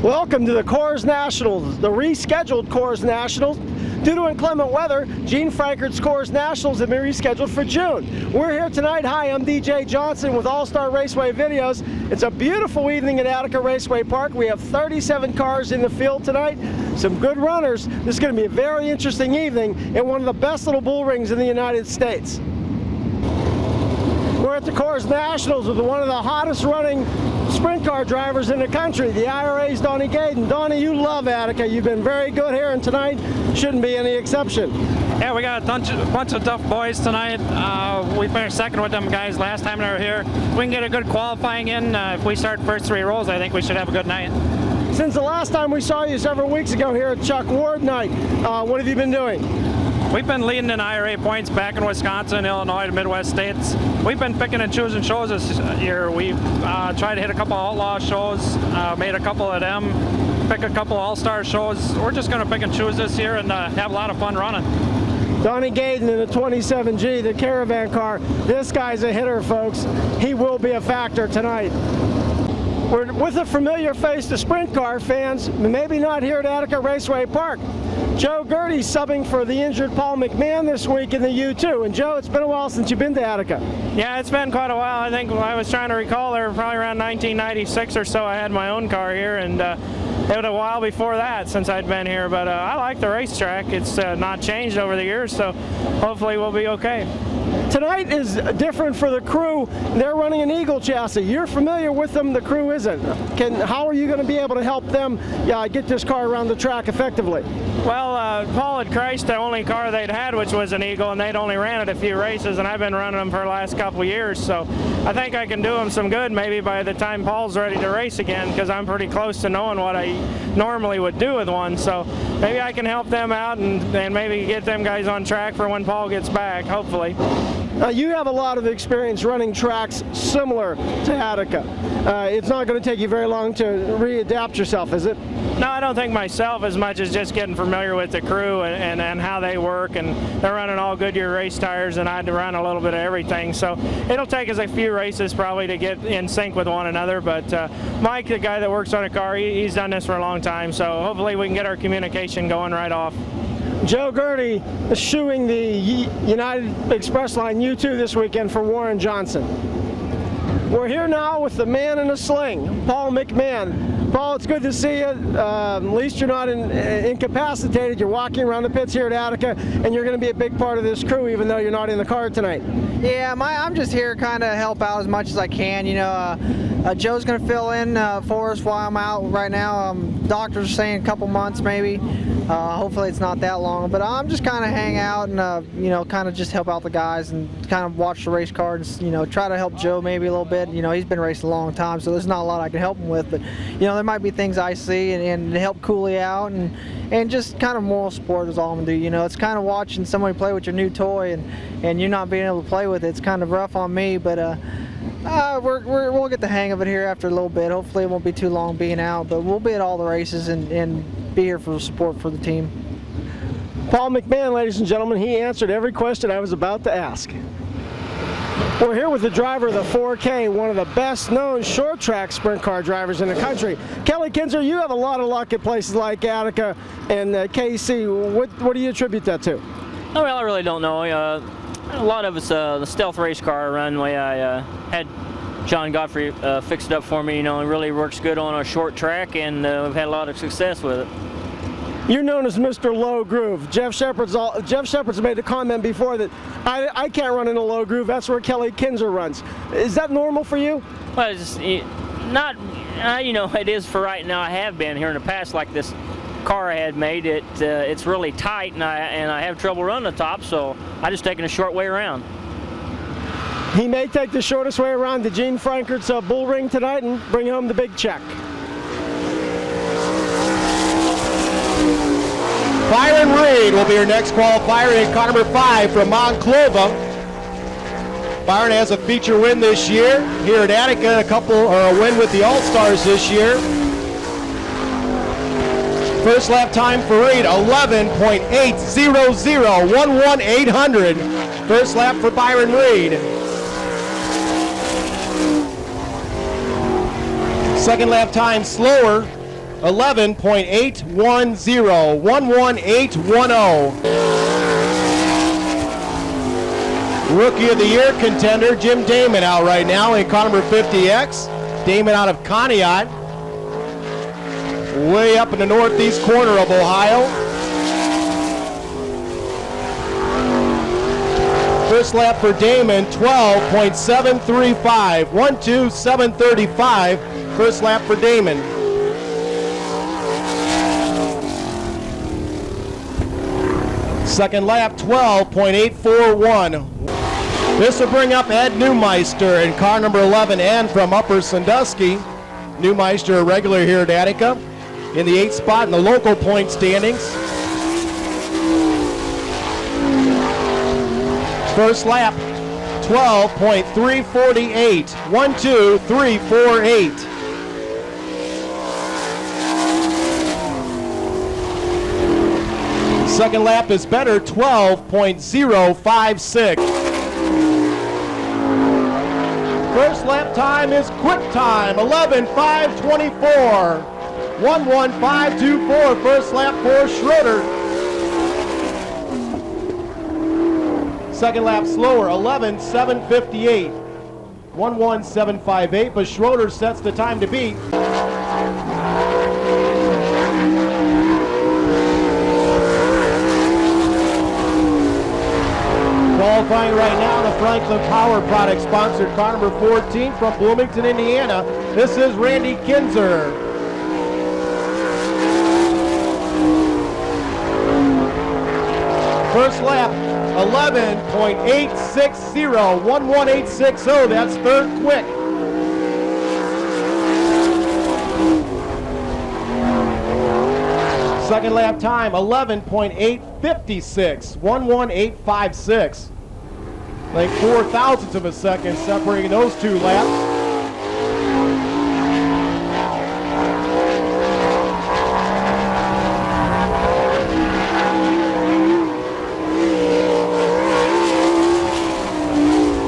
Welcome to the Coors Nationals, the rescheduled Coors Nationals. Due to inclement weather, Gene Frankert's Coors Nationals have been rescheduled for June. We're here tonight. Hi, I'm DJ Johnson with All-Star Raceway Videos. It's a beautiful evening at Attica Raceway Park. We have 37 cars in the field tonight, some good runners. This is going to be a very interesting evening in one of the best little bull rings in the United States. We're at the Coors Nationals with one of the hottest running sprint car drivers in the country, the IRA's Donnie Gaden. Donnie, you love Attica. You've been very good here, and tonight shouldn't be any exception. Yeah, we got a bunch of tough boys tonight. We finished second with them guys last time they were here. We can get a good qualifying in. If we start first three rows, I think we should have a good night. Since the last time we saw you several weeks ago here at Chuck Ward night, what have you been doing? We've been leading in IRA points back in Wisconsin, Illinois, the Midwest states. We've been picking and choosing shows this year. We've tried to hit a couple outlaw shows, made a couple of them, pick a couple all-star shows. We're just going to pick and choose this year and have a lot of fun running. Donnie Gaden in the 27G, the caravan car. This guy's a hitter, folks. He will be a factor tonight. We're with a familiar face to sprint car fans, maybe not here at Attica Raceway Park. Joe Gertie subbing for the injured Paul McMahon this week in the U2. And Joe, it's been a while since you've been to Attica. Yeah, it's been quite a while. I think I was trying to recall there probably around 1996 or so I had my own car here, and it was a while before that since I'd been here. But I like the racetrack. It's not changed over the years, so hopefully we'll be okay. Tonight is different for the crew. They're running an Eagle chassis. You're familiar with them, the crew isn't. How are you going to be able to help them get this car around the track effectively? Well, Paul had crashed the only car they'd had, which was an Eagle, and they'd only ran it a few races, and I've been running them for the last couple of years, so I think I can do them some good maybe by the time Paul's ready to race again, because I'm pretty close to knowing what I normally would do with one, so maybe I can help them out and maybe get them guys on track for when Paul gets back, hopefully. You have a lot of experience running tracks similar to Attica. It's not going to take you very long to readapt yourself, is it? No, I don't think myself as much as just getting familiar with the crew and how they work, and they're running all Goodyear race tires, and I had to run a little bit of everything. So it'll take us a few races probably to get in sync with one another, but Mike, the guy that works on a car, he's done this for a long time, so hopefully we can get our communication going right off. Joe Gertie shoeing the United Express Line U2 this weekend for Warren Johnson. We're here now with the man in a sling, Paul McMahon. Paul, it's good to see you. At least you're not incapacitated. You're walking around the pits here at Attica, and you're going to be a big part of this crew, even though you're not in the car tonight. Yeah, I'm just here to kind of help out as much as I can. You know, Joe's going to fill in for us while I'm out right now. Doctors are saying a couple months maybe. Hopefully it's not that long, but I'm just kind of hang out and you know, kind of just help out the guys and kind of watch the race cars. You know, try to help Joe maybe a little bit. You know, he's been racing a long time, so there's not a lot I can help him with. But you know, there might be things I see and help Cooley out and just kind of moral support is all I'm gonna do. You know, it's kind of watching somebody play with your new toy and you're not being able to play with it. It's kind of rough on me, but we'll get the hang of it here after a little bit. Hopefully it won't be too long being out, but we'll be at all the races and be here for support for the team. Paul McMahon, ladies and gentlemen, he answered every question I was about to ask. We're here with the driver of the 4K, one of the best known short track sprint car drivers in the country. Kelly Kinzer, you have a lot of luck at places like Attica and KC. What do you attribute that to? Oh, well, I really don't know. A lot of it's the stealth race car runway. I had John Godfrey fixed it up for me. You know, it really works good on a short track, and we've had a lot of success with it. You're known as Mr. Low Groove. Jeff Shepard's made the comment before that I can't run in a low groove. That's where Kelly Kinzer runs. Is that normal for you? Well, it's not. You know, it is for right now. I have been here in the past, like this car I had made. It's really tight, and I have trouble running the top, so I just taken a short way around. He may take the shortest way around to Gene Frankert's bull ring tonight and bring home the big check. Byron Reed will be your next qualifier in car number 5 from Monclova. Byron has a feature win this year here at Attica, a win with the All-Stars this year. First lap time for Reed, 11.800, 11800. First lap for Byron Reed. Second lap time slower 11.810, 11810. Rookie of the Year contender Jim Damon out right now in car number 50X. Damon out of Conneaut, way up in the northeast corner of Ohio. First lap for Damon, 12.735, 12735. First lap for Damon. Second lap, 12.841. This will bring up Ed Neumeister in car number 11N from Upper Sandusky. Neumeister, a regular here at Attica, in the 8th spot in the local point standings. First lap, 12.348, 12348. Second lap is better, 12.056. First lap time is quick time, 11.524, 11524. First lap for Schroeder. Second lap slower, 11.758, 11758, but Schroeder sets the time to beat. Qualifying right now, the Franklin Power Product sponsored car number 14 from Bloomington, Indiana. This is Randy Kinzer. First lap, 11.860, 11860, that's third quick. Second lap time, 11.856, 11856. Like 4 thousandths of a second separating those two laps.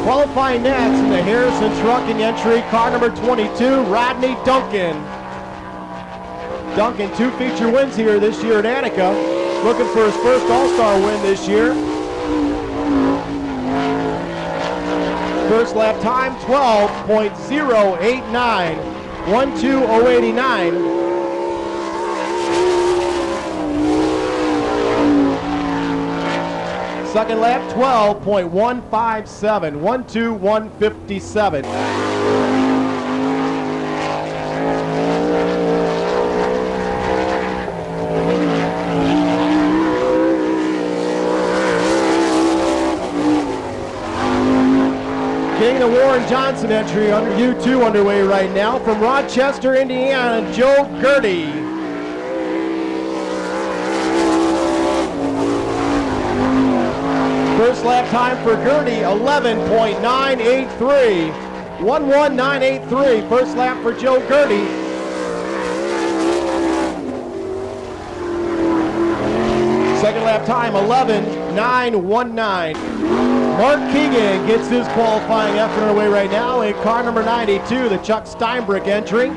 Qualifying next in the Harrison Trucking entry, car number 22, Rodney Duncan. Duncan, 2 feature wins here this year at Attica. Looking for his first All-Star win this year. First lap time, 12.089, 12089. Second lap, 12.157, 12157. King of Warren Johnson entry under U2 underway right now from Rochester, Indiana, Joe Gertie. First lap time for Gertie, 11.983, 11983. First lap for Joe Gertie. Second lap time, 11.919. Mark Keegan gets his qualifying effort underway right now in car number 92, the Chuck Steinbrück entry.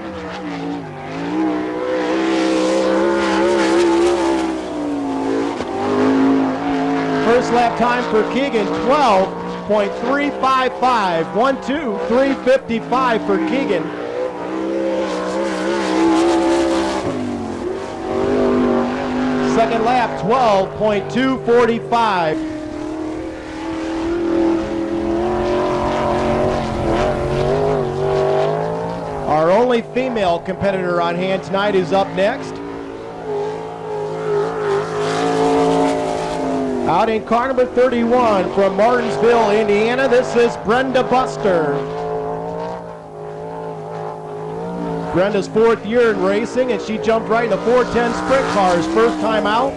First lap time for Keegan, 12.355, 12355 for Keegan. Second lap, 12.245. Our only female competitor on hand tonight is up next. Out in car number 31 from Martinsville, Indiana, this is Brenda Buster. Brenda's 4th year in racing, and she jumped right in the 410 sprint cars first time out.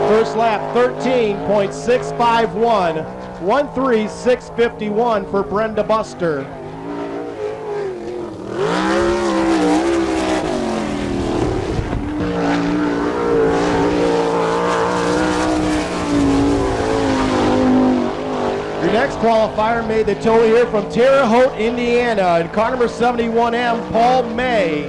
First lap, 13.651, 13651 for Brenda Buster. Your next qualifier qualifier made the tow here from Terre Haute, Indiana, in car number 71M, Paul May.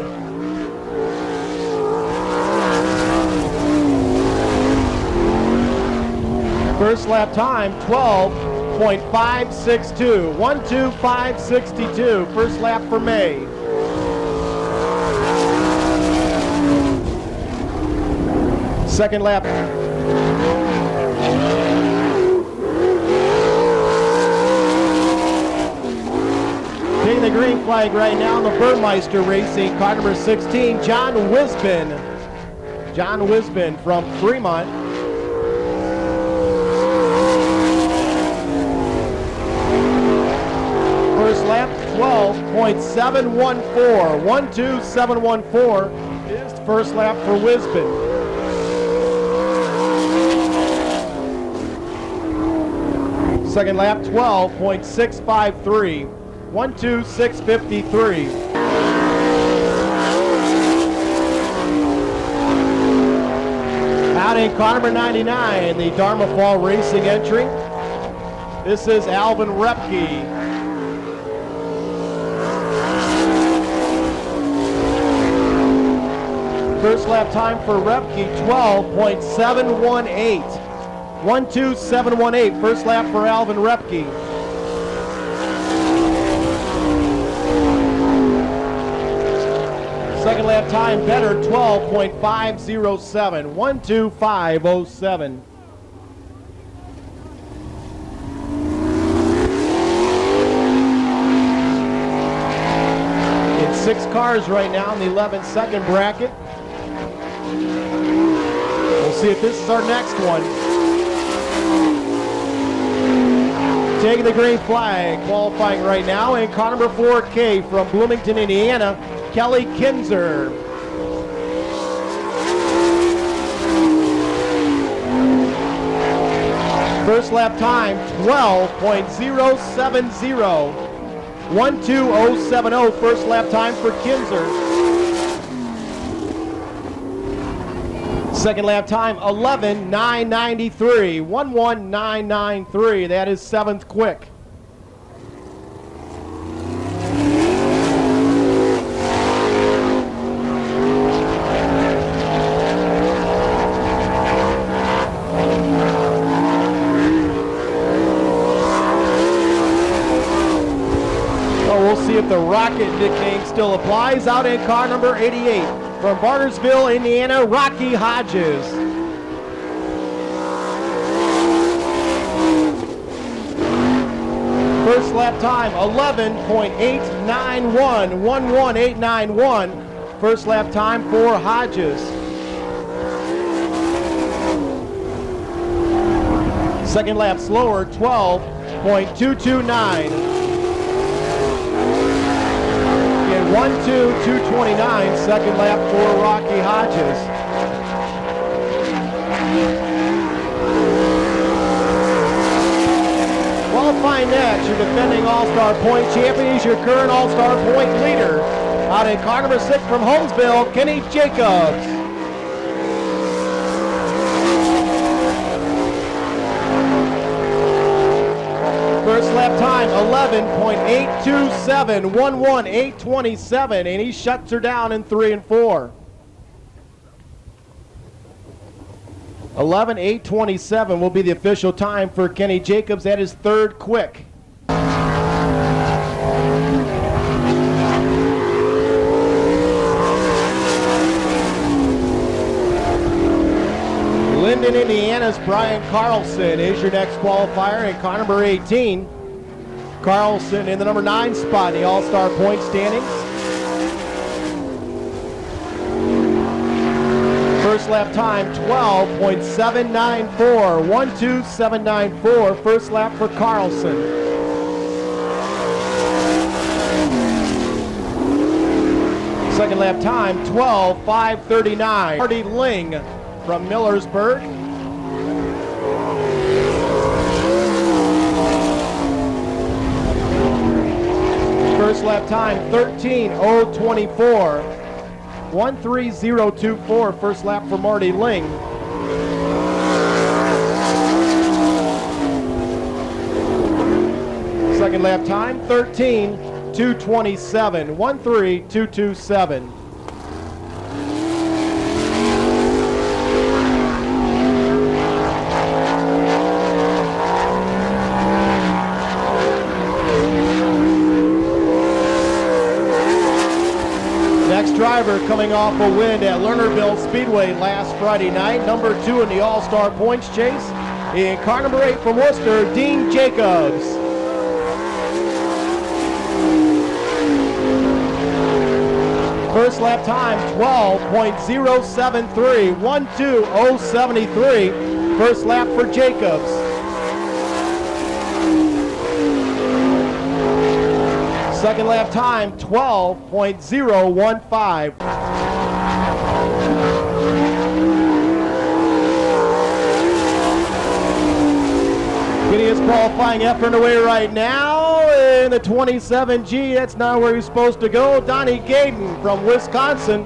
First lap time, 12.562. 1:2.562. First lap for May. Second lap. Taking the green flag right now in the Burmeister Racing, car number 16, John Wisbin. John Wisbin from Fremont. First lap, 12.714. 1:2.714 is the first lap for Wisbin. Second lap, 12.653. 1:2.653. Out in car number 99, the Dharma Fall Racing entry. This is Alvin Repke. First lap time for Repke, 12.718. 1:2.718. First lap for Alvin Repke. Second lap time better, 12.507. 1:2.507. In 6 cars right now in the 11-second bracket. We'll see if this is our next one. Taking the green flag, qualifying right now in car number 4K from Bloomington, Indiana, Kelly Kinzer. First lap time, 12.070. 1:2.070, first lap time for Kinzer. Second lap time, 11.993. 1:19.93. That is 7th quick. We'll see if the Rocket nickname still applies. Out in car number 88 from Bartersville, Indiana, Rocky Hodges. First lap time, 11.891. 1:18.91. First lap time for Hodges. Second lap slower, 12.229. 1:2.229, second lap for Rocky Hodges. Qualifying next, your defending All-Star Point champion is your current All-Star Point leader. Out in car number 6 from Holmesville, Kenny Jacobs. First lap time, 11.827, 1:18.27, and he shuts her down in 3 and 4. 11.827 will be the official time for Kenny Jacobs. That is 3rd quick. Linden, Indiana's Brian Carlson is your next qualifier in car number 18. Carlson in the number 9 spot in the All-Star Point standings. First lap time, 12.794. 1:2.794. First lap for Carlson. Second lap time, 12.539. Marty Ling from Millersburg. First lap time, 13.024. 1:30.24, first lap for Marty Ling. Second lap time, 13:227. 13:227. Next driver coming off a win at Lernerville Speedway last Friday night, number 2 in the All-Star points chase. In car number 8 from Worcester, Dean Jacobs. First lap time, 12.073, 12073. First lap for Jacobs. Second lap time, 12.015. Getting his qualifying effort underway right now in the 27G. That's not where he's supposed to go. Donnie Gayden from Wisconsin.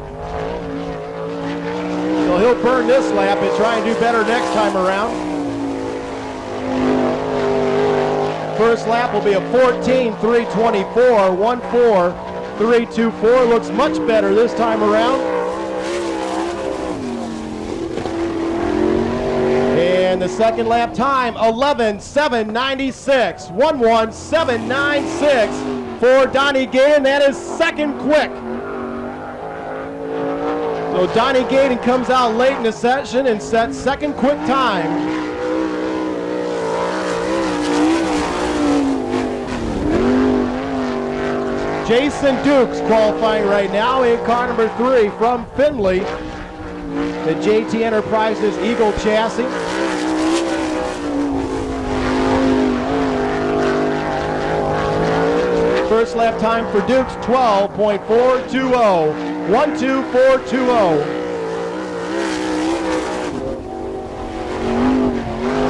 So he'll burn this lap and try and do better next time around. First lap will be a 14.324, 1.4324. Looks much better this time around. And the second lap time, 11.796, 11.796 for Donnie Gayden. That is second quick. So Donnie Gayden comes out late in the session and sets second quick time. Jason Dukes qualifying right now in car number 3 from Findlay, the JT Enterprises Eagle chassis. First lap time for Dukes, 12.420, 12420.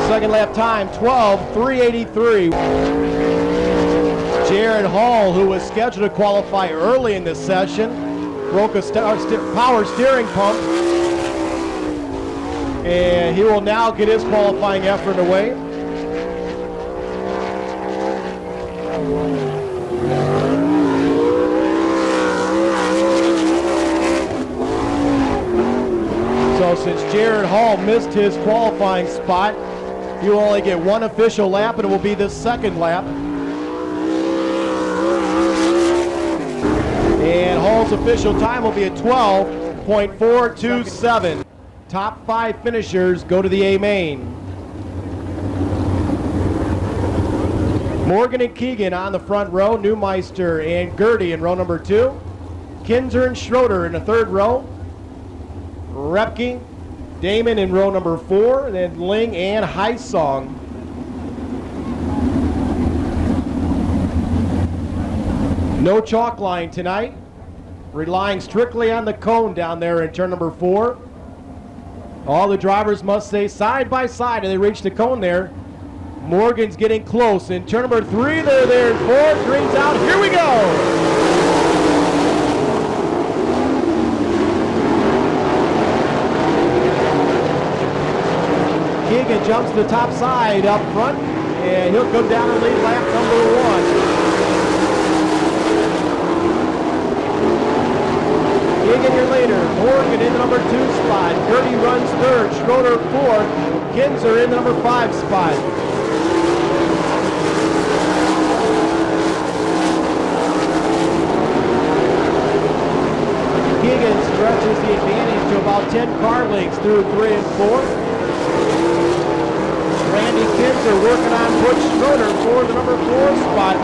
Second lap time, 12.383. Jared Hall, who was scheduled to qualify early in this session, broke a power steering pump, and he will now get his qualifying effort away. So since Jared Hall missed his qualifying spot, he will only get one official lap, and it will be the second lap. And Hall's official time will be at 12.427. Top 5 finishers go to the A main. Morgan and Keegan on the front row, Neumeister and Gertie in row number 2. Kinzer and Schroeder in the third row. Repke, Damon in row number 4, and then Ling and Heisong. No chalk line tonight, relying strictly on the cone down there in turn number 4. All the drivers must stay side by side as they reach the cone there. Morgan's getting close. In turn number 3, they're there in 4th, green's out, here we go! Keegan jumps to the top side up front, and he'll come down and lead lap number 1. Keegan your leader, Morgan in the number 2 spot, Gertie runs 3rd, Schroeder 4th, Kinzer in the number 5 spot. Keegan stretches the advantage to about 10 car lengths through 3 and 4. Randy Kinzer working on Butch Schroeder for the number 4 spot.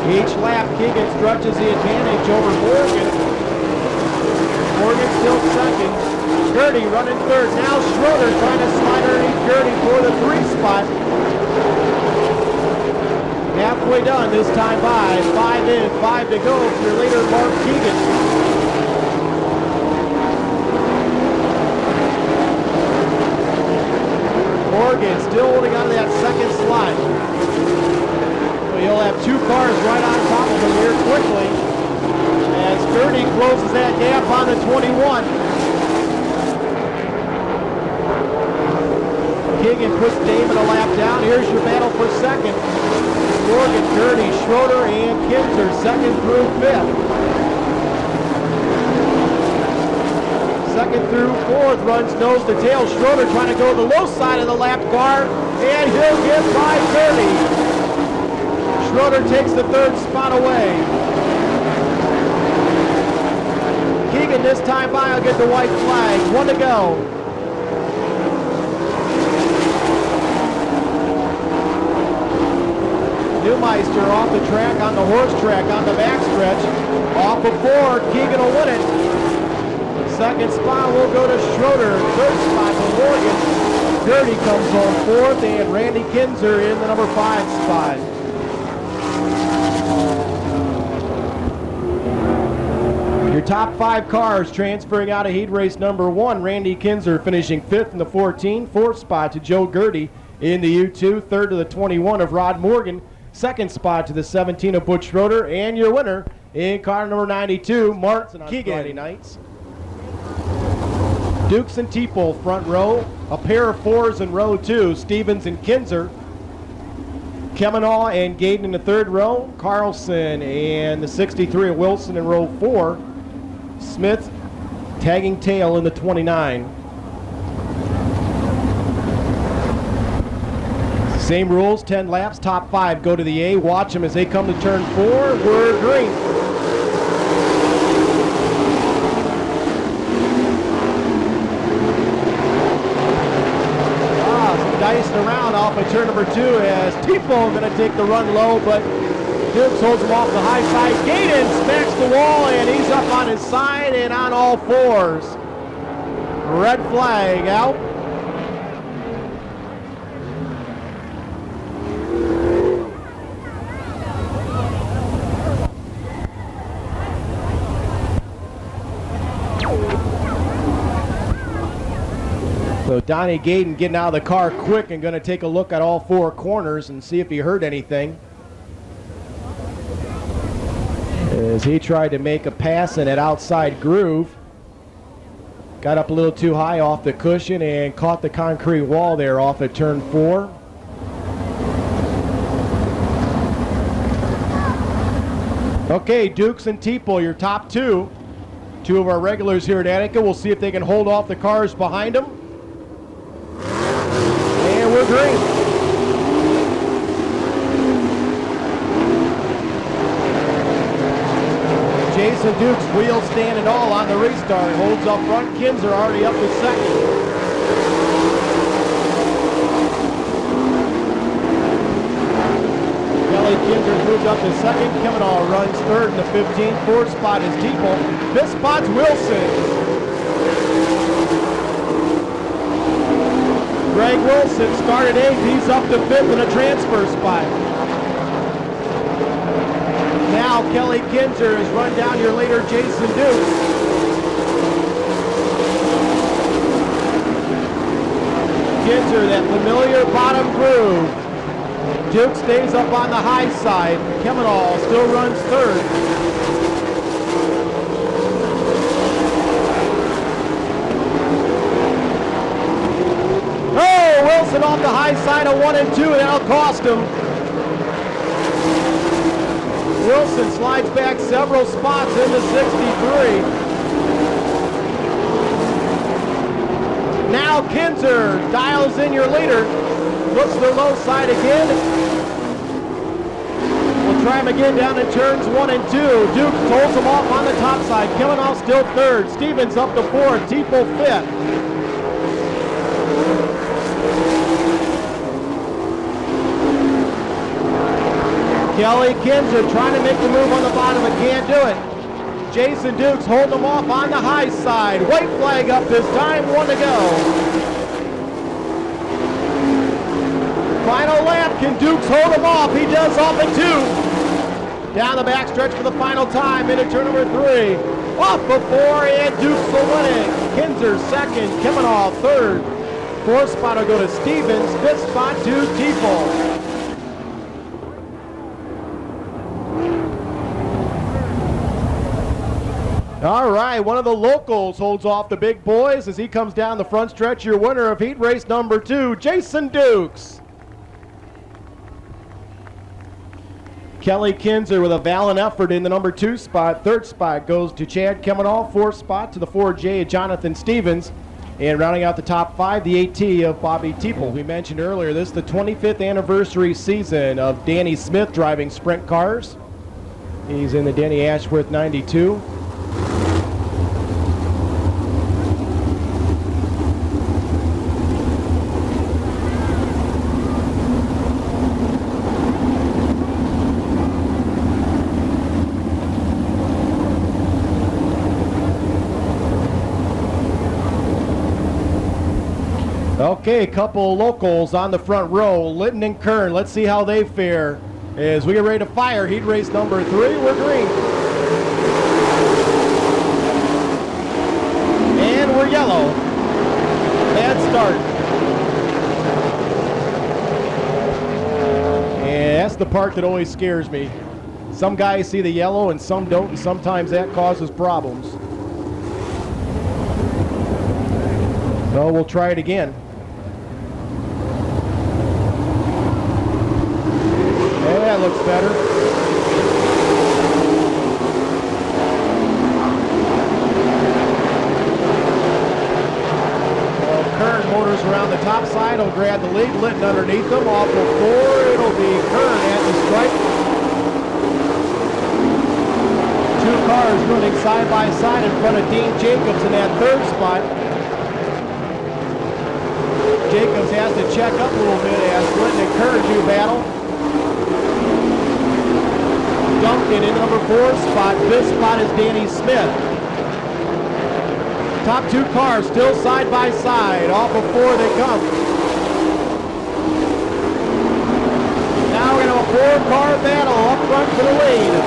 Each lap, Keegan stretches the advantage over Morgan. Morgan still second. Gertie running 3rd. Now Schroeder trying to slide underneath Gertie for the 3 spot. Halfway done this time by. 5 in, 5 to go for your leader, Mark Keegan. Morgan still holding on to that second slot. You'll have 2 cars right on top of him here quickly as Gertie closes that gap on the 21. Keegan puts Damon a lap down. Here's your battle for second. Morgan, Gurney, Schroeder, and Kinzer, second through fifth. Second through fourth runs nose to tail. Schroeder trying to go the low side of the lap car, and he'll get by Gurney. Schroeder takes the third spot away. Keegan this time by will get the white flag. 1 to go. Newmeister off the track on the horse track on the backstretch. Off of 4, Keegan will win it. Second spot will go to Schroeder. Third spot to Morgan. Gurney comes home 4th, and Randy Kinzer in the number 5 spot. Your top 5 cars transferring out of heat race number 1. Randy Kinzer finishing 5th in the 14. 4th spot to Joe Gertie in the U2. 3rd to the 21 of Rod Morgan. 2nd spot to the 17 of Butch Schroeder. And your winner in car number 92, Martin on Keegan. Friday nights. Dukes and Teeple front row. A pair of 4s in row 2, Stevens and Kinzer. Kemenall and Gaden in the 3rd row. Carlson and the 63 of Wilson in row 4. Smith tagging tail in the 29. Same rules, 10 laps, top 5 go to the A. Watch them as they come to turn 4. We're green. Dicing around off of turn number 2 as Teeple going to take the run low, but Dukes holds him off the high side. Gaden smacks the wall, and he's up on his side and on all 4s. Red flag out. So Donnie Gaden getting out of the car quick and going to take a look at all 4 corners and see if he heard anything. As he tried to make a pass in that outside groove. Got up a little too high off the cushion and caught the concrete wall there off at turn 4. Okay, Dukes and Teeple, your top 2. 2 of our regulars here at Attica. We'll see if they can hold off the cars behind them. And we're green. Jason Dukes, wheel stand and all on the restart. Holds up front. Kinzer already up to 2nd. Kelly Kinzer moves up to 2nd. Kemenall runs 3rd in the 15. 4th spot is Teeple. 5th spot's Wilson. Greg Wilson started 8th. He's up to 5th in a transfer spot. Now Kelly Kinzer has run down your leader, Jason Dukes. Kinzer, that familiar bottom groove. Duke stays up on the high side. Kemenall still runs 3rd. Oh, Wilson off the high side of 1 and 2, and that'll cost him. Wilson slides back several spots into 63. Now Kinzer dials in your leader. Looks the low side again. We'll try him again down in turns 1 and 2. Duke holds him off on the top side. Kemenall still 3rd. Stevens up to 4th. Teeple 5th. Kelly Kinzer trying to make the move on the bottom but can't do it. Jason Dukes holding him off on the high side. White flag up this time, 1 to go. Final lap, can Dukes hold him off? He does off at 2. Down the backstretch for the final time into turn number 3. Off of 4 and Dukes will win it. Kinzer 2nd, Kemenall 3rd. 4th spot will go to Stevens, 5th spot to Teeple. All right, one of the locals holds off the big boys as he comes down the front stretch. Your winner of heat race number 2, Jason Dukes. Kelly Kinzer with a valiant effort in the number 2 spot. 3rd spot goes to Chad Kemenall. 4th spot to the 4J of Jonathan Stevens. And rounding out the top 5, the AT of Bobby Teeple. We mentioned earlier, this is the 25th anniversary season of Danny Smith driving sprint cars. He's in the Denny Ashworth 92. Okay, a couple locals on the front row. Litton and Kern, let's see how they fare as we get ready to fire heat race number 3. We're green. And we're yellow. Bad start. And that's the part that always scares me. Some guys see the yellow and some don't, and sometimes that causes problems. So we'll try it again. That looks better. Well, Kern motors around the top side. He'll grab the lead. Litton underneath him. Off of 4. It'll be Kern at the stripe. 2 cars running side by side in front of Dean Jacobs in that 3rd spot. Jacobs has to check up a little bit as Litton and Kern do battle. Duncan in number 4 spot. This spot is Danny Smith. Top 2 cars still side by side. Off of 4 they come. Now we're going to have a 4-car battle up front for the lead.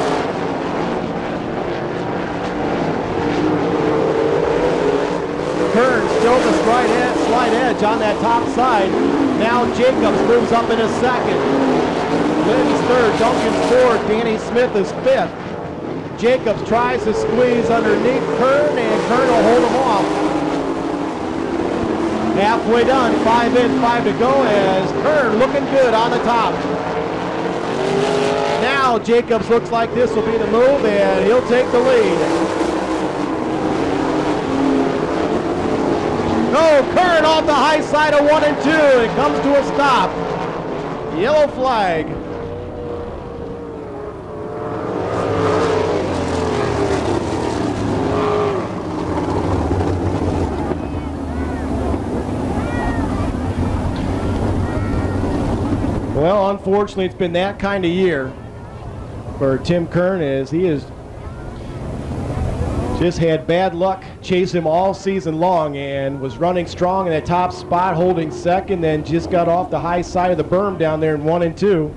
Kern still the slight edge on that top side. Now Jacobs moves up in a 2nd. Litton's 3rd, Duncan's 4th, Danny Smith is 5th. Jacobs tries to squeeze underneath Kern, and Kern will hold him off. Halfway done, 5 in, 5 to go, as Kern looking good on the top. Now Jacobs looks like this will be the move, and he'll take the lead. No, Kern off the high side of 1 and 2. It comes to a stop. Yellow flag. Well, unfortunately, it's been that kind of year for Tim Kern, as he has just had bad luck chase him all season long and was running strong in that top spot, holding 2nd, then just got off the high side of the berm down there in 1 and 2.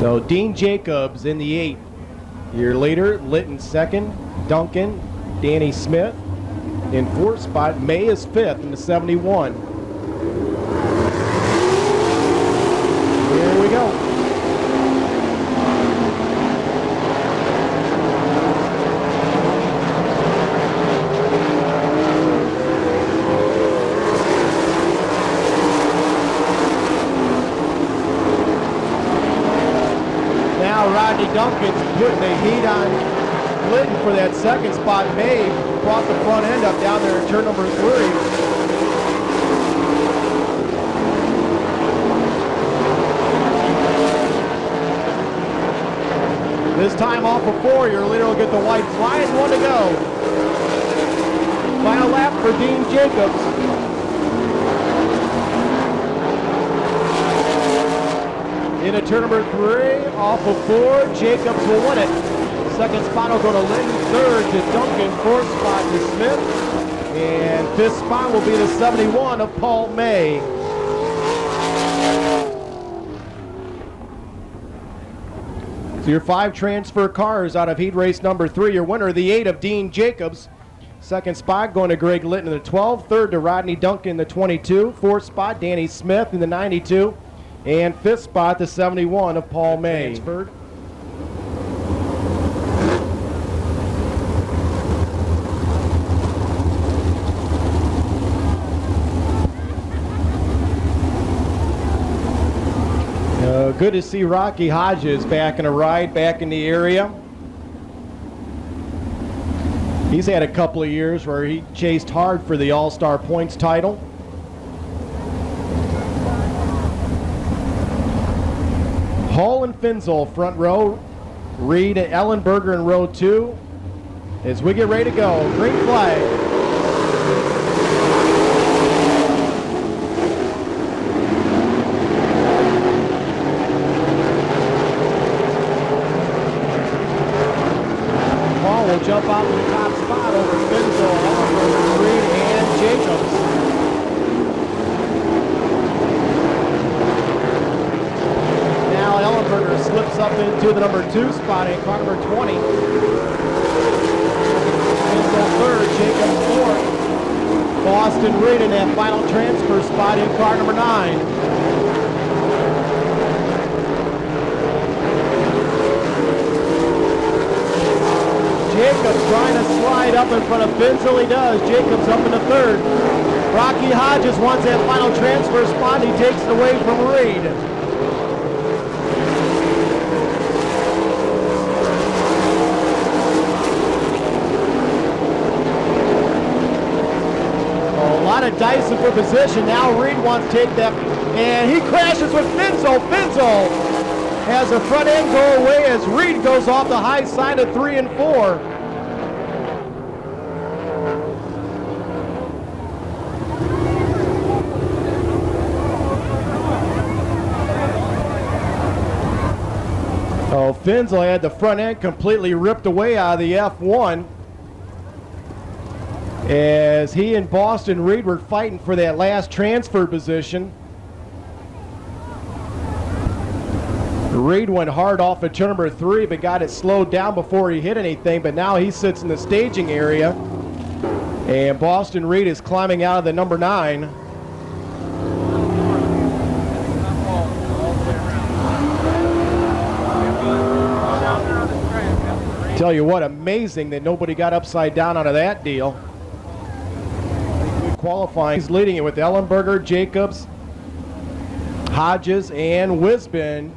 So Dean Jacobs in the 8. Your leader, Litton 2nd, Duncan, Danny Smith. In 4th spot, May is 5th in the 71. Here we go. Now Rodney Duncan's putting the heat on Litton for that 2nd spot. May brought the front end up down there in turn number 3. This time off of 4, your leader will get the white flag. 1 to go. Final lap for Dean Jacobs. Into turn number 3, off of 4, Jacobs will win it. 2nd spot will go to Litton, 3rd to Duncan, 4th spot to Smith, and 5th spot will be the 71 of Paul May. So your 5 transfer cars out of heat race number 3. Your winner, the 8 of Dean Jacobs. 2nd spot going to Greg Litton in the 12, 3rd to Rodney Duncan in the 22, 4th spot Danny Smith in the 92, And 5th spot, the 71 of Paul May. Transferred. Good to see Rocky Hodges back in a ride, back in the area. He's had a couple of years where he chased hard for the All-Star Points title. Hall and Finzel front row. Reed and Ellenberger in row 2. As we get ready to go, green flag. Jump out to the top spot over Finzel, Ellenberger, Reed, and Jacobs. Now Ellenberger slips up into the number 2 spot in car number 20. Finzel 3rd, Jacobs 4th. Boston Reed in that final transfer spot in car number 9. Jacobs trying to slide up in front of Finzel. He does. Jacobs up in the 3rd. Rocky Hodges wants that final transfer spot. He takes it away from Reed. A lot of dicing for position. Now Reed wants to take that, and he crashes with Finzel. Finzel has a front end go away as Reed goes off the high side of 3 and 4. Oh, Finzel had the front end completely ripped away out of the F1 as he and Boston Reed were fighting for that last transfer position. Reed went hard off at turn number 3, but got it slowed down before he hit anything, but now he sits in the staging area, and Boston Reed is climbing out of the number 9. Tell you what, amazing that nobody got upside down out of that deal. Good qualifying. He's leading it with Ellenberger, Jacobs, Hodges, and Wisbin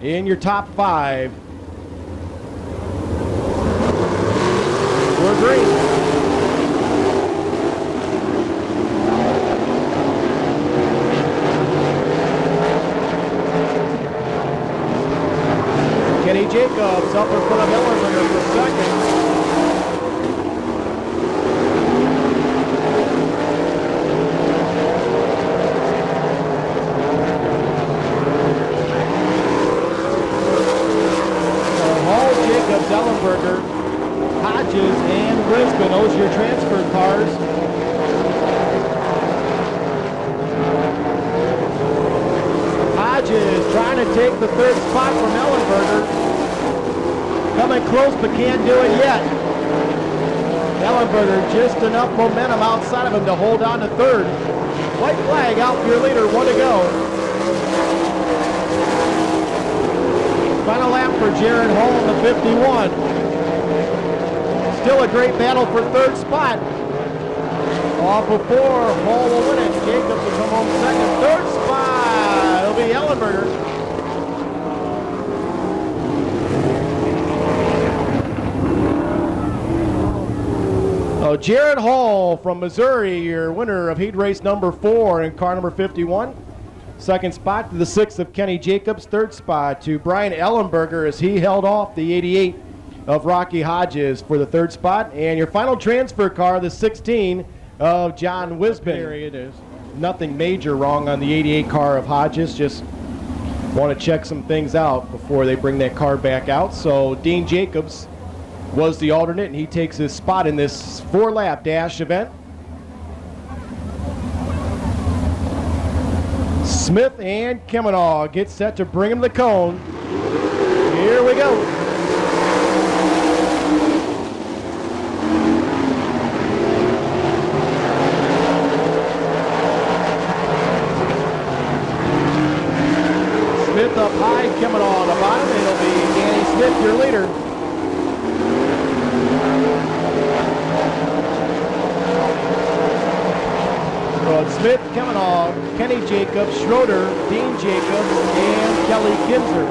in your top 5. We're green. Kenny Jacobs up in front of Ellenberger for 2nd. Ellenberger, Hodges, and Wisbin. Those are your transfer cars. Hodges trying to take the 3rd spot from Ellenberger. Coming close but can't do it yet. Ellenberger just enough momentum outside of him to hold on to 3rd. White flag out for your leader, 1 to go. Final lap for Jaron Hall in the 51. Still a great battle for 3rd spot. Off of 4, Hall will win it. Jacobs will come home 2nd. 3rd spot, it'll be Ellenberger. Oh, Jaron Hall from Missouri, your winner of heat race number 4 in car number 51. 2nd spot to the 6th of Kenny Jacobs. 3rd spot to Brian Ellenberger as he held off the 88 of Rocky Hodges for the 3rd spot. And your final transfer car, the 16 of John Wisbin. There it is. Nothing major wrong on the 88 car of Hodges. Just want to check some things out before they bring that car back out. So Dean Jacobs was the alternate, and he takes his spot in this 4-lap dash event. Smith and Kemenah get set to bring him the cone. Here we go. 5 coming on the bottom. It'll be Danny Smith, your leader. So it's Smith coming off, Kenny Jacobs, Schroeder, Dean Jacobs, and Kelly Kinzer.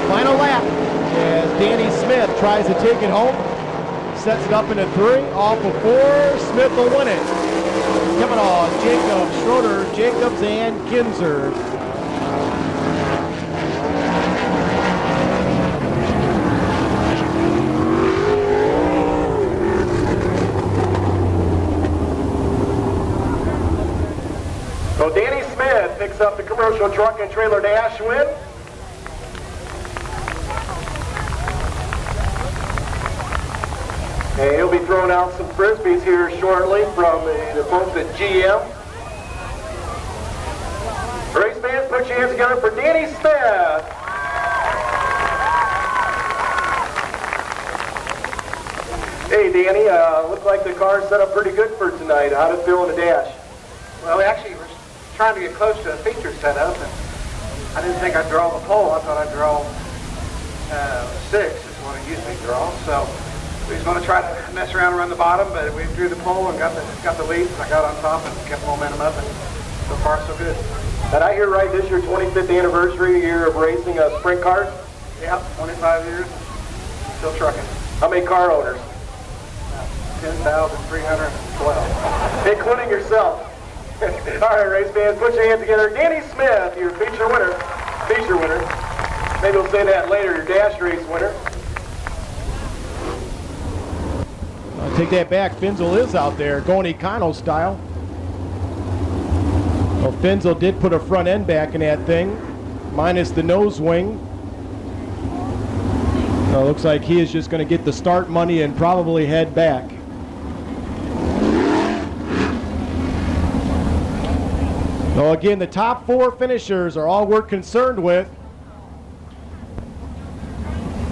Final lap as Danny Smith tries to take it home. Sets it up in a 3, off of 4. Smith will win it. Coming on, Jacobs, Schroeder, Jacobs, and Kinzer. So Danny Smith picks up the commercial truck and trailer dash win. And he'll be throwing out some frisbees here shortly from the folks at GM. Race fans, put your hands together for Danny Smith. Hey Danny, looks like the car's set up pretty good for tonight. How'd it feel in the dash? Well, actually, we're trying to get close to a feature setup, and I didn't think I'd draw the pole. I thought I'd draw 6 is what I usually draw. So we was going to try to mess around and run the bottom, but we drew the pole and got the lead. I got on top and kept momentum up, and so far so good. And I hear right, this your 25th anniversary year of racing sprint cars? Yeah, 25 years, still trucking. How many car owners? 10,312. Including yourself. All right, race fans, put your hands together. Danny Smith, your feature winner. Feature winner. Maybe we'll say that later, your dash race winner. I'll take that back. Finzel is out there going Econo style. Well, Finzel did put a front end back in that thing, minus the nose wing. So it looks like he is just going to get the start money and probably head back. So again, the top 4 finishers are all we're concerned with.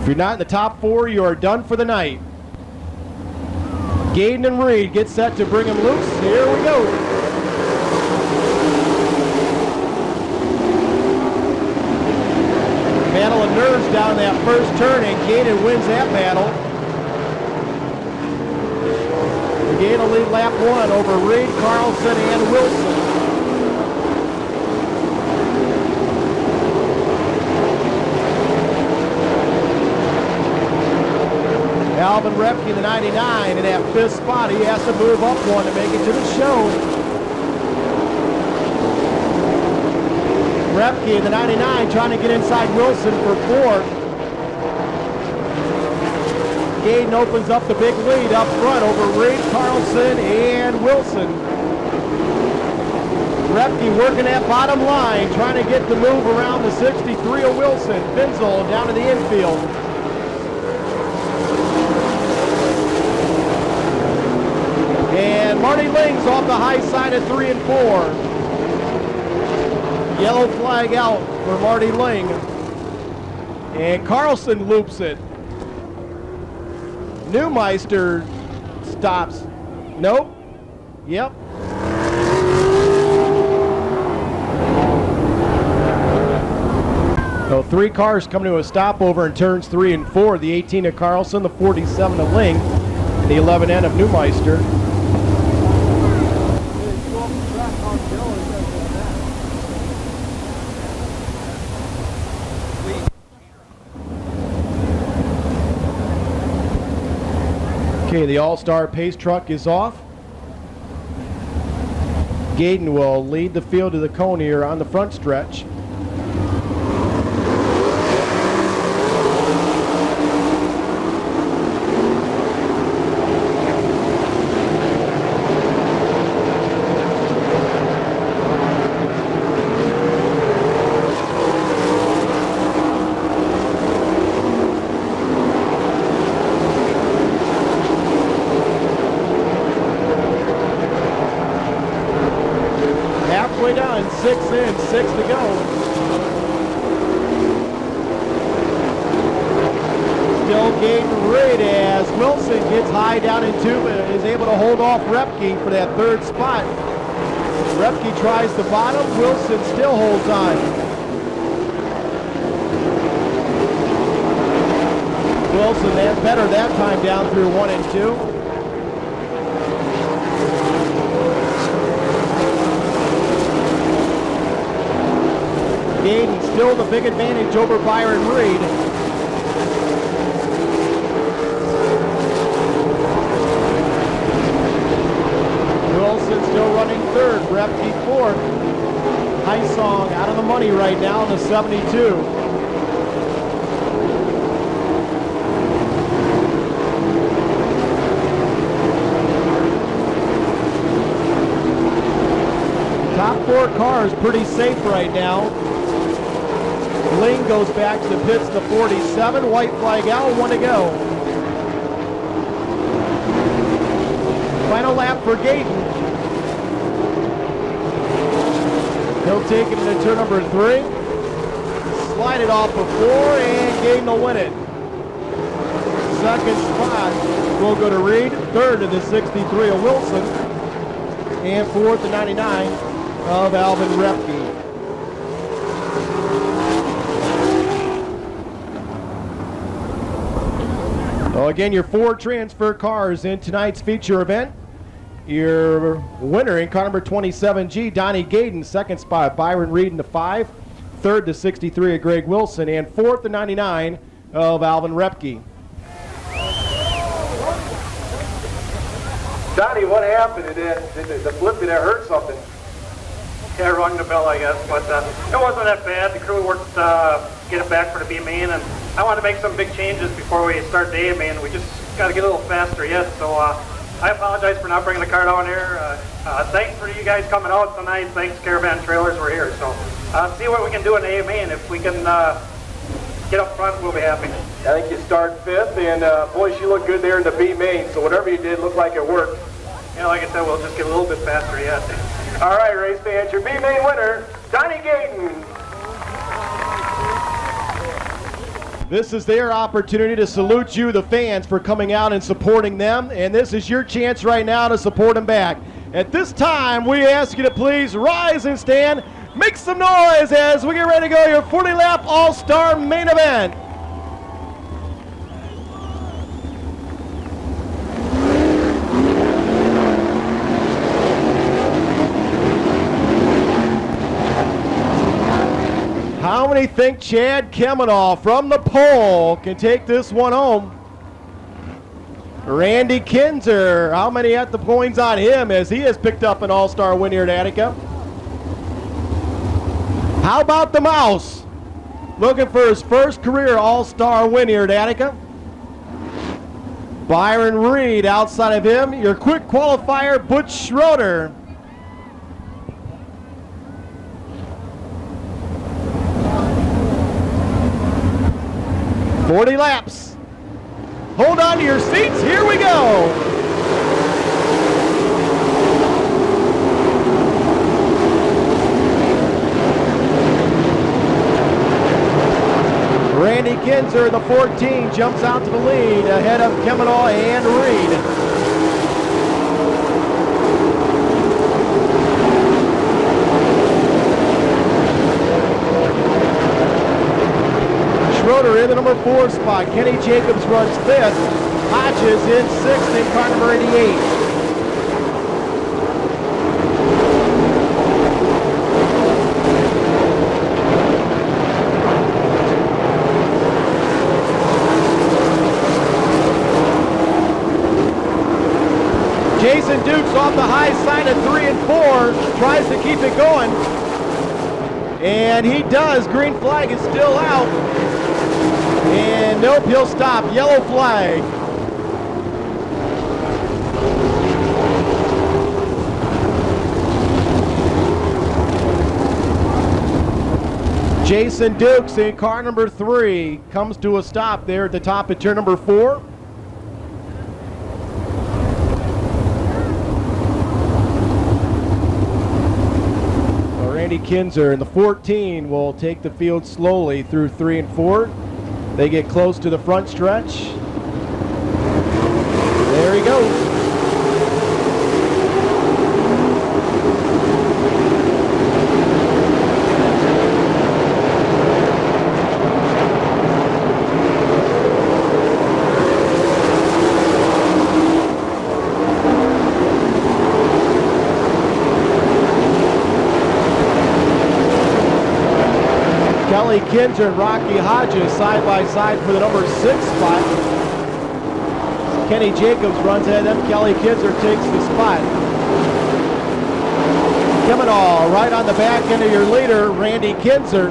If you're not in the top 4, you are done for the night. Gaden and Reed get set to bring him loose. Here we go. Battle of nerves down that first turn, and Gaden wins that battle. Gaden will lead lap 1 over Reed, Carlson, and Wilson. Alvin Repke, the 99, in that 5th spot. He has to move up 1 to make it to the show. Repke, the 99, trying to get inside Wilson for 4th. Gaden opens up the big lead up front over Reed, Carlson, and Wilson. Repke working that bottom line, trying to get the move around the 63 of Wilson. Finzel down to the infield. And Marty Ling's off the high side at 3 and 4. Yellow flag out for Marty Ling. And Carlson loops it. Neumeister stops. Nope. Yep. So 3 cars coming to a stopover in turns 3 and 4. The 18 of Carlson, the 47 of Ling, and the 11N of Neumeister. Okay, the All-Star pace truck is off. Gaden will lead the field to the cone here on the front stretch. Halfway done, 6 in, 6 to go. Still Gaten Reed as Wilson gets high down in two, but is able to hold off Repke for that third spot. Repke tries the bottom, Wilson still holds on. Wilson better that time down through 1 and 2. Gaten still the big advantage over Byron Reed. Wilson still running third, Repke fourth. Heisong out of the money right now in the 72. Top 4 cars pretty safe right now. Ling goes back to the pits to 47. White flag out, 1 to go. Final lap for Gaten. He'll take it into turn number 3. Slide it off of 4, and Gaten will win it. Second spot will go to Reed. Third to the 63 of Wilson. And fourth to 99 of Alvin Repke. Well, again, your 4 transfer cars in tonight's feature event. Your winner in car number 27G, Donnie Gaten. Second spot, Byron Reed in the 5. Third to 63 of Greg Wilson. And fourth to 99 of Alvin Repke. Donnie, what happened? Did the flip, did it hurt something? Yeah, I rung the bell, I guess, but it wasn't that bad. The crew worked get it back for the B main, and I wanted to make some big changes before we start the A main. We just got to get a little faster yet, so I apologize for not bringing the car down here. Thanks for you guys coming out tonight. Thanks, Caravan Trailers, we're here. So see what we can do in the A main. If we can get up front, we'll be happy. I think you start 5th, and boys, you look good there in the B main, so whatever you did looked like it worked. Yeah, like I said, we'll just get a little bit faster yet. All right, race fans, your B main winner, Donnie Gaten. This is their opportunity to salute you, the fans, for coming out and supporting them, and this is your chance right now to support them back. At this time, we ask you to please rise and stand, make some noise as we get ready to go your 40-lap All-Star main event. How many think Chad Kemenoff from the pole can take this one home? Randy Kinzer, how many at the points on him as he has picked up an all-star win here at Attica? How about the Mouse? Looking for his first career all-star win here at Attica. Byron Reed outside of him, your quick qualifier, Butch Schroeder. "40 laps. Hold on to your seats. Here we go. Randy Kinzer, the 14, jumps out to the lead ahead of Kemenoff and Reed. Schroeder in the number 4 spot. Kenny Jacobs runs 5th. Hodges in 6th in car number 88. Jason Dukes off the high side of 3 and 4, tries to keep it going. And he does. Green flag is still out. And nope, he'll stop. Yellow flag. Jason Dukes in car number 3 comes to a stop there at the top of turn number 4. Randy Kinzer in the 14 will take the field slowly through 3 and 4. They get close to the front stretch. There he goes. Kelly Kinzer and Rocky Hodges side by side for the number 6 spot. Kenny Jacobs runs ahead of them. Kelly Kinzer takes the spot. Kemenall right on the back end of your leader, Randy Kinzer.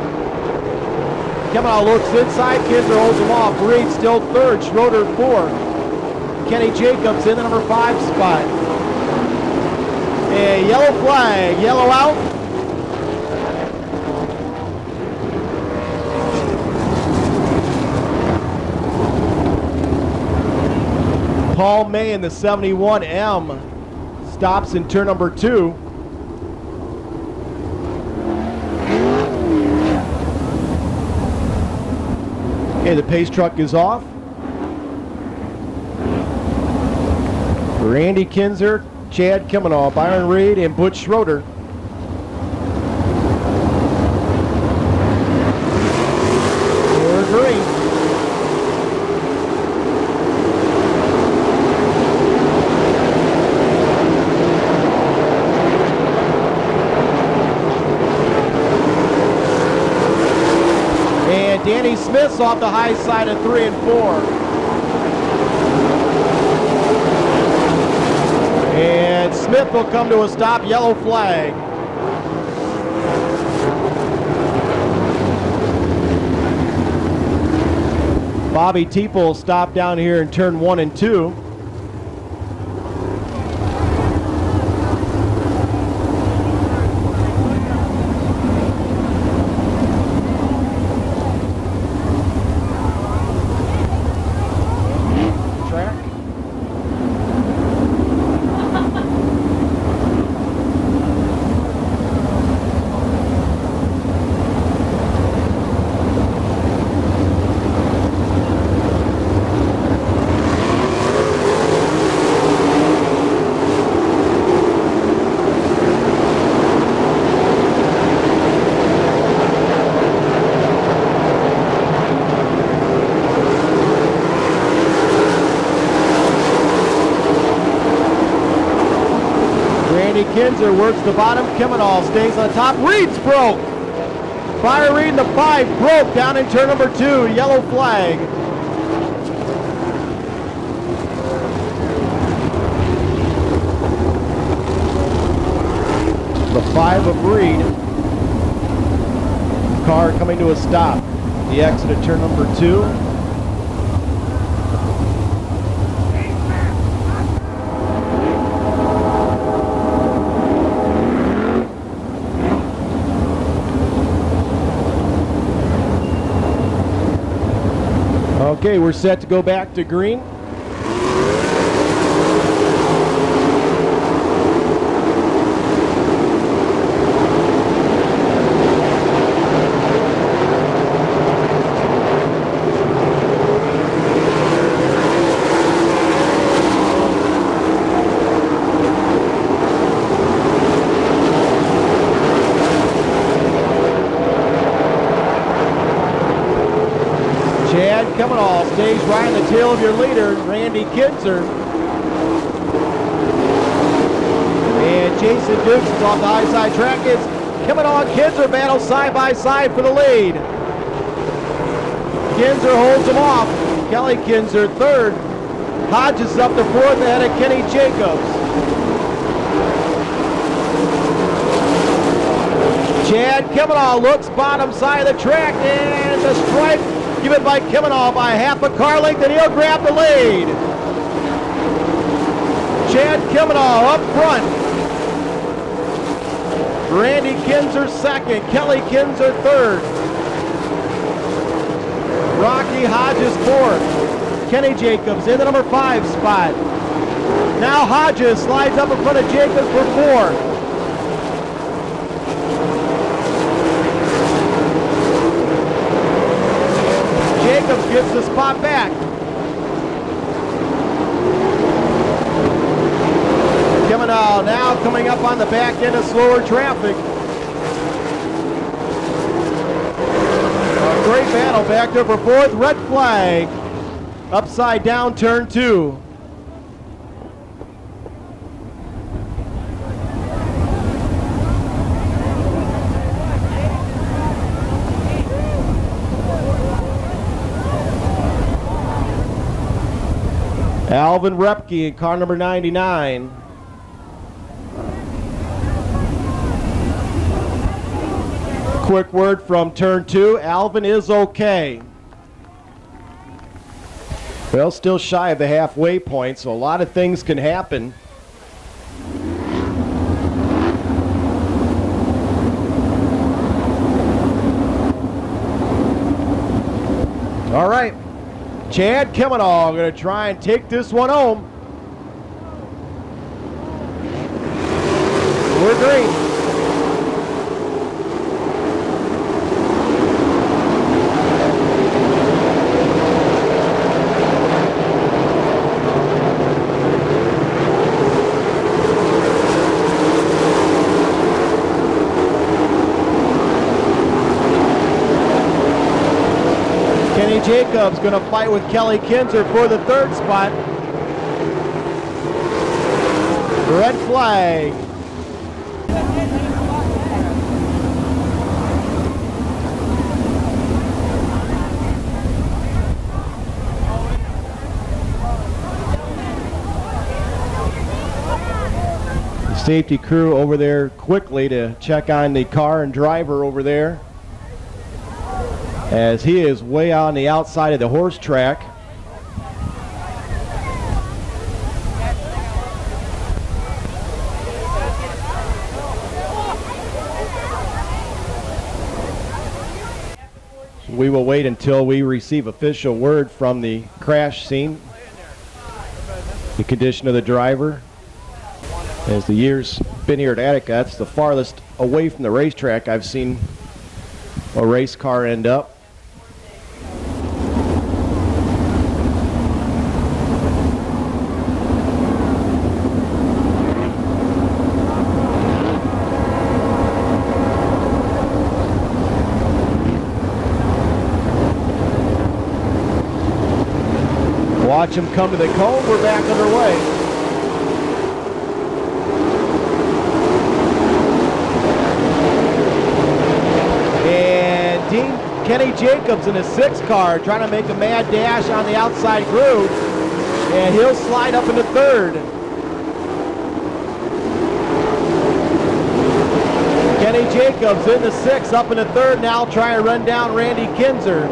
Kemenall looks inside. Kinzer holds him off. Reed still third. Schroeder 4. Kenny Jacobs in the number 5 spot. A yellow flag. Yellow out. Paul May in the 71M stops in turn number 2. Okay, the pace truck is off. Randy Kinzer, Chad Kemenall, Byron Reed, and Butch Schroeder. We're green. Danny Smith's off the high side of 3 and 4. And Smith will come to a stop, yellow flag. Bobby Teeple stopped down here in turn 1 and 2. Kinzer works the bottom. Kemenall stays on the top. Reed's broke. Byron Reed in the 5 broke down in turn number 2. Yellow flag. The 5 of Reed. Car coming to a stop. The exit at turn number 2. Okay, we're set to go back to green. Kemenall stays right on the tail of your leader, Randy Kinzer. And Jason Dukes is off the high side track. It's Kemenall and Kinzer battle side by side for the lead. Kinzer holds him off. Kelly Kinzer third. Hodges up to fourth ahead of Kenny Jacobs. Chad Kemenall looks bottom side of the track and the stripe given by Kemenall by half a car length, and he'll grab the lead. Chad Kemenall up front. Randy Kinzer second. Kelly Kinzer third. Rocky Hodges fourth. Kenny Jacobs in the number 5 spot. Now Hodges slides up in front of Jacobs for 4. Jacobs gets the spot back. Kemenal now coming up on the back end of slower traffic. A great battle back there for fourth. Red flag. Upside down turn 2. Alvin Repke in car number 99. Quick word from turn 2, Alvin is okay. Well, still shy of the halfway point, so a lot of things can happen. All right, Chad Kemenal going to try and take this one home. We're green. Jacobs going to fight with Kelly Kinzer for the third spot. Red flag. The safety crew over there quickly to check on the car and driver over there, as he is way on the outside of the horse track. We will wait until we receive official word from the crash scene, the condition of the driver. As the years been here at Attica, that's the farthest away from the racetrack I've seen a race car end up. Watch him come to the cone. We're back underway. And Kenny Jacobs in a 6 car trying to make a mad dash on the outside groove, and he'll slide up into 3rd. Kenny Jacobs in the 6 up into 3rd now, trying to run down Randy Kinzer.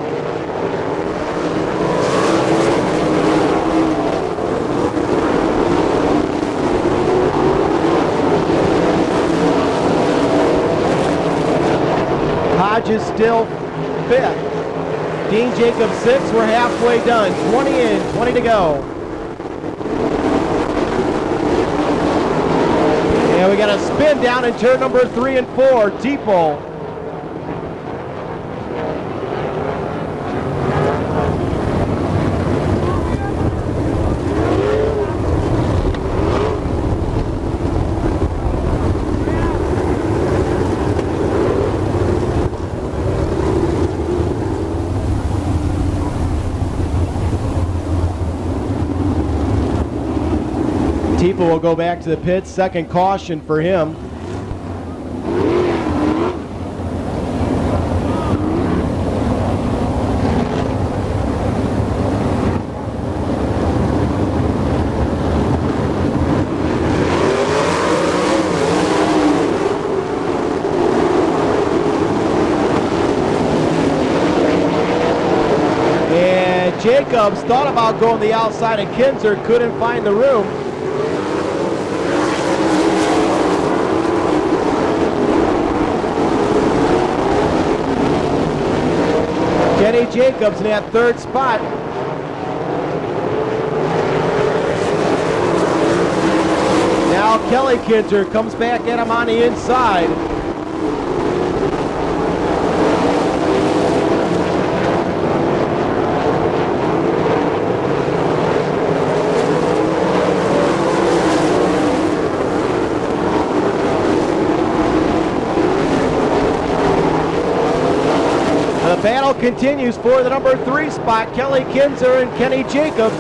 Hodges still 5th. Dean Jacobs 6th. We're halfway done. 20 in, 20 to go. And we got a spin down in turn number 3 and 4. Depot. People will go back to the pits. Second caution for him. And Jacobs thought about going the outside of Kinzer, couldn't find the room. Kenny Jacobs in that 3rd spot. Now Kelly Kinzer comes back at him on the inside. the battle continues for the number 3 spot. Kelly Kinzer and Kenny Jacobs.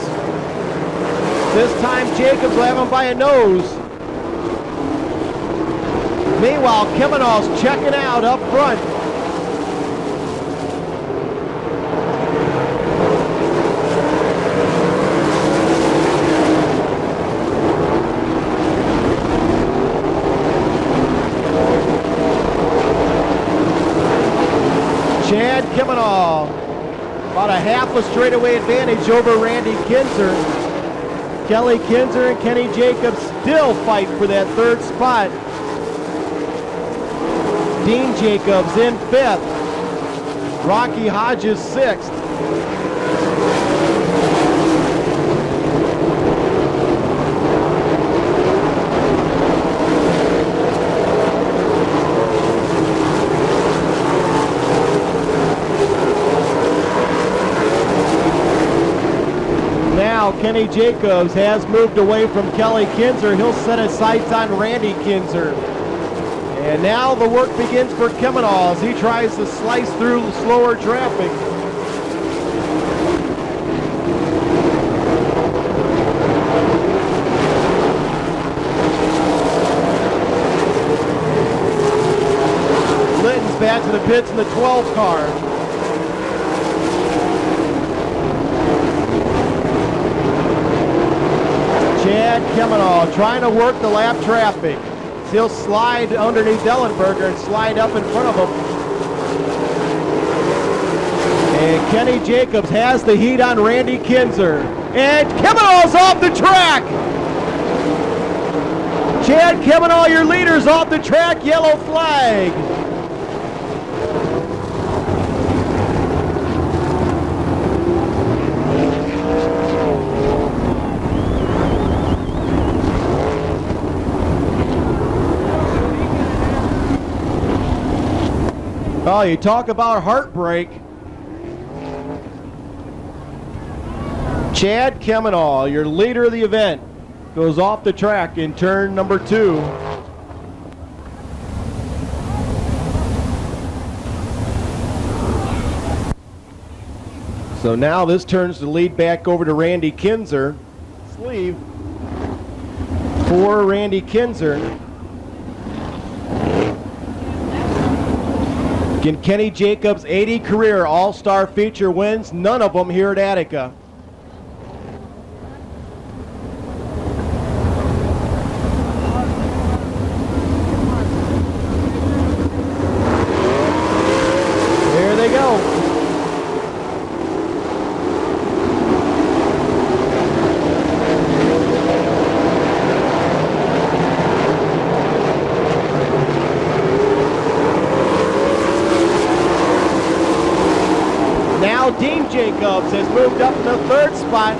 This time Jacobs will have him by a nose. Meanwhile, Kemenall's checking out up front. Chad Kemenall, about a half a straightaway advantage over Randy Kinzer. Kelly Kinzer and Kenny Jacobs still fight for that 3rd spot. Dean Jacobs in 5th. Rocky Hodges 6th. Now Kenny Jacobs has moved away from Kelly Kinzer. He'll set his sights on Randy Kinzer. And now the work begins for Kemenall as he tries to slice through slower traffic. Litton's back to the pits in the 12 car. Chad Kemenall trying to work the lap traffic. He'll slide underneath Ellenberger and slide up in front of him. And Kenny Jacobs has the heat on Randy Kinzer. And Kemenall's off the track! Chad Kemenall, your leader's off the track, yellow flag. Oh, you talk about heartbreak. Chad Kemenall, your leader of the event, goes off the track in turn number 2. So now this turns the lead back over to Randy Kinzer. Sleeve for Randy Kinzer. Again, Kenny Jacobs, 80 career All-Star feature wins, none of them here at Attica. There they go. Dean Jacobs has moved up in the 3rd spot.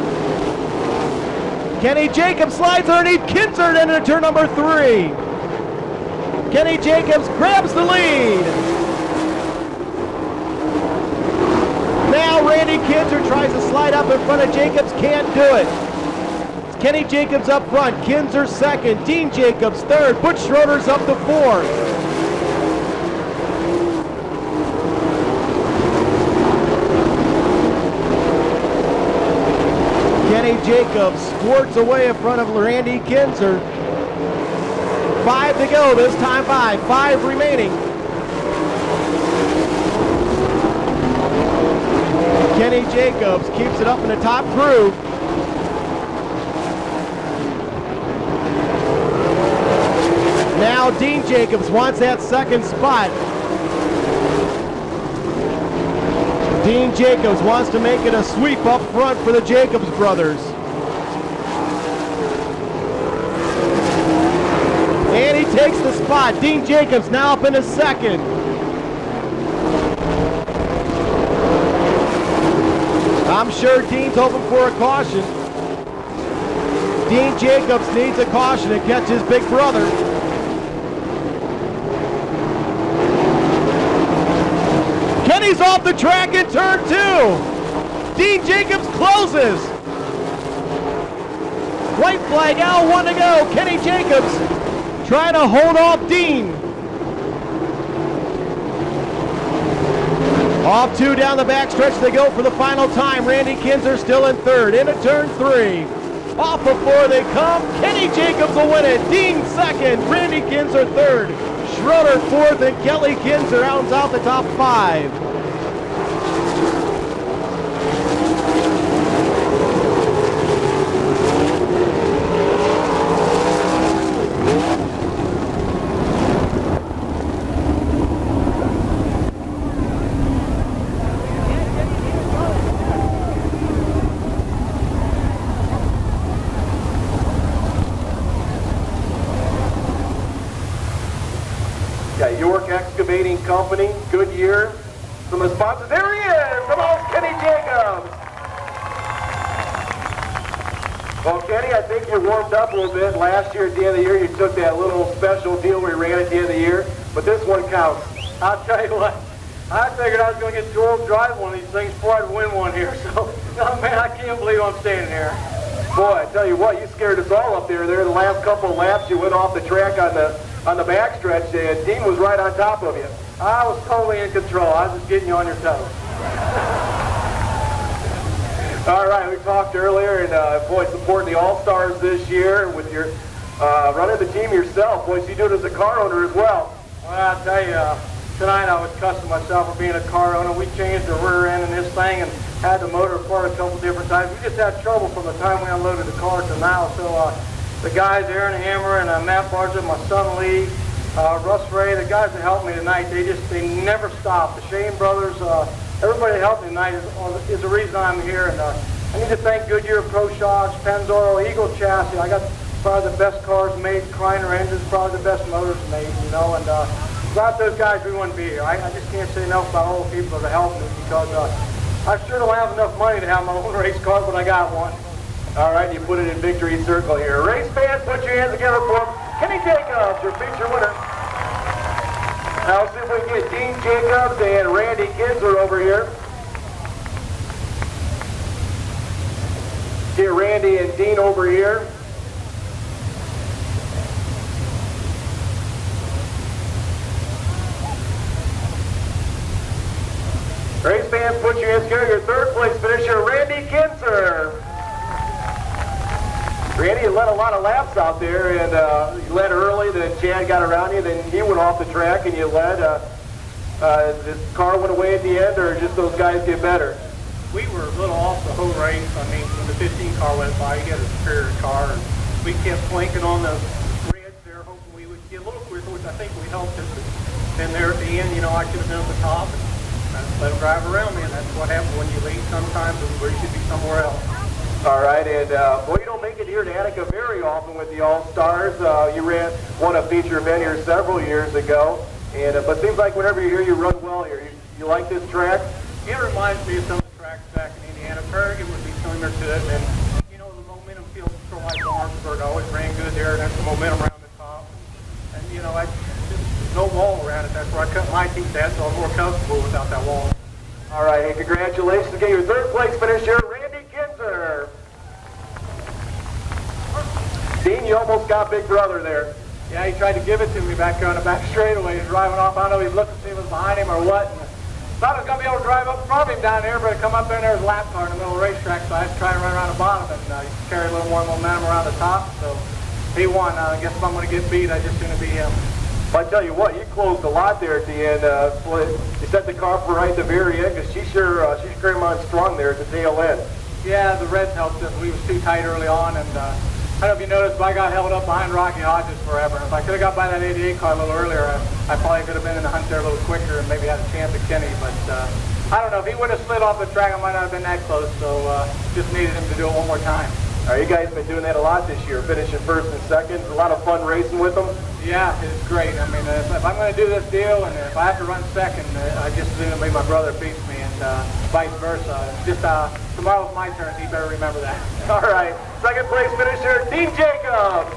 Kenny Jacobs slides underneath Kinzer into turn number 3. Kenny Jacobs grabs the lead. Now Randy Kinzer tries to slide up in front of Jacobs, can't do it. It's Kenny Jacobs up front, Kinzer 2nd, Dean Jacobs 3rd, Butch Schroeder's up to 4th. Kenny Jacobs squirts away in front of Randy Kinzer. 5 to go this time by, 5 remaining. Kenny Jacobs keeps it up in the top groove. Now Dean Jacobs wants that 2nd spot. Dean Jacobs wants to make it a sweep up front for the Jacobs brothers. And he takes the spot. Dean Jacobs now up in his 2nd. I'm sure Dean's hoping for a caution. Dean Jacobs needs a caution to catch his big brother. Kenny's off the track in turn 2. Dean Jacobs closes. White flag out, 1 to go. Kenny Jacobs trying to hold off Dean. Off 2 down the backstretch they go for the final time. Randy Kinzer still in third. Into turn 3. Off of 4 they come. Kenny Jacobs will win it. Dean second. Randy Kinzer third. Schroeder fourth, and Kelly Kinzer rounds out the top 5. Excavating Company, Goodyear. Some of the sponsors. There he is! Come on, Kenny Jacobs! Well, Kenny, I think you warmed up a little bit. Last year, at the end of the year, you took that little special deal we ran at the end of the year, but this one counts. I'll tell you what, I figured I was going to get too old to drive one of these things before I'd win one here. So, oh man, I can't believe I'm standing here. Boy, I tell you what, you scared us all up there. There, the last couple of laps, you went off the track on the backstretch, and Dean was right on top of you. I was totally in control. I was just getting you on your toes. All right, we talked earlier, and boy, supporting the All-Stars this year with your running the team yourself. Boy, so you do it as a car owner as well. Well, I'll tell you, tonight I was cussing myself for being a car owner. We changed the rear end in this thing and had the motor apart a couple different times. We just had trouble from the time we unloaded the car to now. So the guys, Aaron Hammer and Matt Barger, my son Lee, Russ Ray, the guys that helped me tonight, they never stopped. The Shane brothers, everybody that helped me tonight is the reason I'm here. And I need to thank Goodyear Pro Shocks, Pennzoil, Eagle Chassis. I got probably the best cars made, Kreiner engines, probably the best motors made, you know. And without those guys, we wouldn't be here. I just can't say enough about all the people that helped me, because I sure don't have enough money to have my own race car, but I got one. All right, you put it in victory circle here. Race fans, put your hands together for Kenny Jacobs, your feature winner. Now let's see if we can get Dean Jacobs and Randy Kinzer over here. Get Randy and Dean over here. Race fans, put your hands together. Your third place finisher, Randy Kinzer. Randy, you led a lot of laps out there, and you led early, then Chad got around you, then he went off the track and you led. The car went away at the end, or just those guys get better? We were a little off the whole race. I mean, when the 15 car went by, you got a superior car, and we kept flanking on the reds there, hoping we would get a little quicker, which I think we helped us. Then there at the end, you know, I should have been at the top and let them drive around me, and that's what happens when you lead sometimes where you should be somewhere else. All right, and well, you don't make it here to Attica very often with the All-Stars. You won a feature event here several years ago, and but it seems like whenever you're here, you run well here. You like this track? It reminds me of some of the tracks back in Indiana. It would be similar to it, and you know, the momentum feels sort of like Lawrenceburg. I always ran good there, and that's the momentum around the top. And you know, there's no wall around it. That's where I cut my teeth at, so I'm more comfortable without that wall. All right, hey, congratulations again. Your third place finisher, Randy Kinzer. Dean, you almost got Big Brother there. Yeah, he tried to give it to me back on the back straightaway. He's driving off. I don't know if he's looking to see if it was behind him or what. And thought I was going to be able to drive up from him down here, but I come up there and there's a lap car in the middle of the racetrack, so I had to try and run around the bottom and he carried a little more momentum around the top. So he won. I guess if I'm going to get beat, I just going to be him. Well, I tell you what, you closed a lot there at the end. You set the car up right at the very end, because she sure came on strong there at the tail end. Yeah, the reds helped us. We was too tight early on, and I don't know if you noticed, but I got held up behind Rocky Hodges forever. And if I could have got by that 88 car a little earlier, I probably could have been in the hunt there a little quicker and maybe had a chance at Kenny. But I don't know, if he would have slid off the track, I might not have been that close. So just needed him to do it one more time. All right, you guys have been doing that a lot this year, finishing first and second. A lot of fun racing with them. Yeah, it's great. I mean, if I'm going to do this deal, and if I have to run second, I just assume maybe my brother beats me, and vice versa. Just tomorrow's my turn. You better remember that. All right, second place finisher, Dean Jacobs.